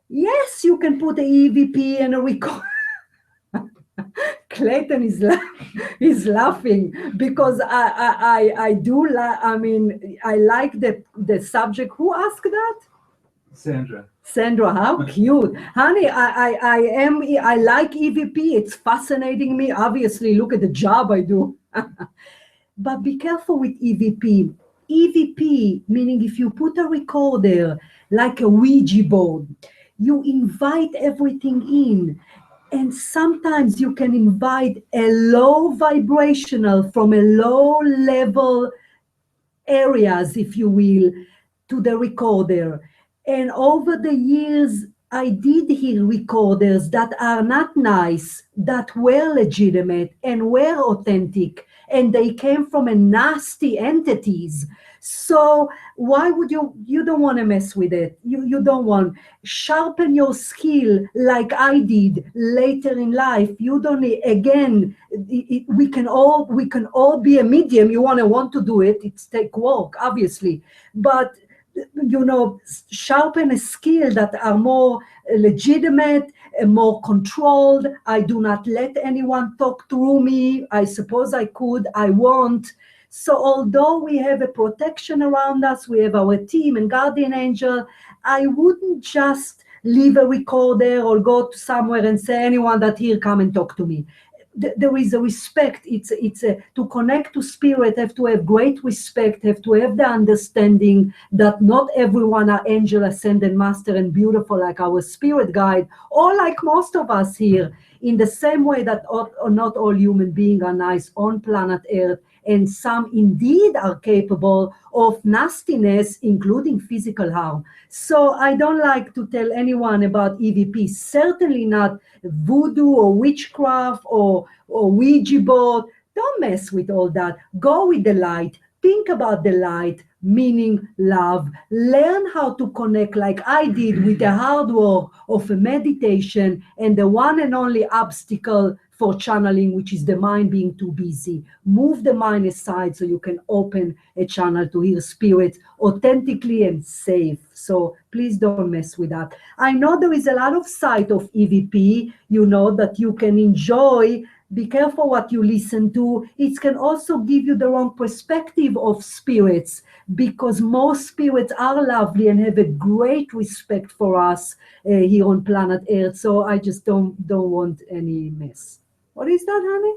Yes, you can put the EVP and a record. Clayton is laughing because I like the subject. Who asked that? Sandra, how cute, honey. I like EVP. It's fascinating me. Obviously, look at the job I do. But be careful with EVP. EVP meaning if you put a recorder like a Ouija board, you invite everything in. And sometimes you can invite a low vibrational from a low level areas, if you will, to the recorder. And over the years, I did hear recorders that are not nice, that were legitimate and were authentic, and they came from a nasty entities. So why would you don't want to mess with it. You don't want, sharpen your skill like I did later in life. You don't need, again, we can all be a medium. You want to do it. It's take work, obviously, but sharpen a skill that are more legitimate, more controlled. I do not let anyone talk through me. I suppose I could, I won't. So although we have a protection around us, we have our team and guardian angel, I wouldn't just leave a recorder or go to somewhere and say, anyone that here, come and talk to me. There is a respect. It's to connect to spirit, have to have great respect, have to have the understanding that not everyone are angel, ascended master and beautiful like our spirit guide, or like most of us here, in the same way that not all human beings are nice on planet Earth, and some indeed are capable of nastiness, including physical harm. So I don't like to tell anyone about EVP, certainly not voodoo or witchcraft or Ouija board. Don't mess with all that. Go with the light. Think about the light, meaning love. Learn how to connect like I did with the hard work of a meditation and the one and only obstacle for channeling, which is the mind being too busy. Move the mind aside so you can open a channel to hear spirits authentically and safe. So please don't mess with that. I know there is a lot of side of EVP, that you can enjoy. Be careful what you listen to. It can also give you the wrong perspective of spirits, because most spirits are lovely and have a great respect for us here on planet Earth. So I just don't want any mess. What is that,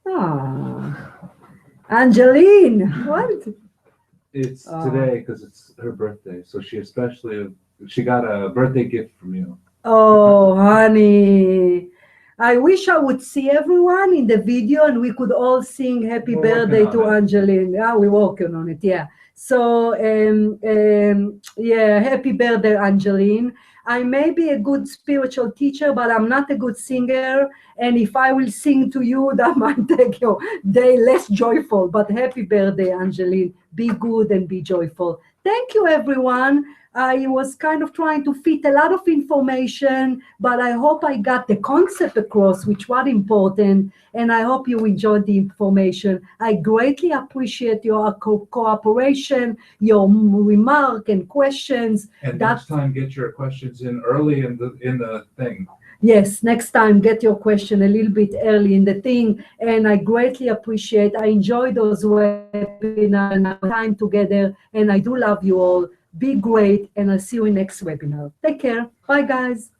honey? Angeline, what? It's today because it's her birthday. So she got a birthday gift from you. Oh, honey. I wish I would see everyone in the video and we could all sing happy birthday to Angeline. Yeah, we're working on it, yeah. So, yeah, happy birthday, Angeline. I may be a good spiritual teacher, but I'm not a good singer. And if I will sing to you, that might take your day less joyful. But happy birthday, Angeline. Be good and be joyful. Thank you, everyone. I was kind of trying to fit a lot of information, but I hope I got the concept across, which was important, and I hope you enjoyed the information. I greatly appreciate your cooperation, your remark and questions. And next time, get your questions in early in the thing. Yes, next time, get your question a little bit early in the thing, and I greatly appreciate. I enjoy those webinars and our time together, and I do love you all. Be great, and I'll see you in next webinar. Take care. Bye, guys.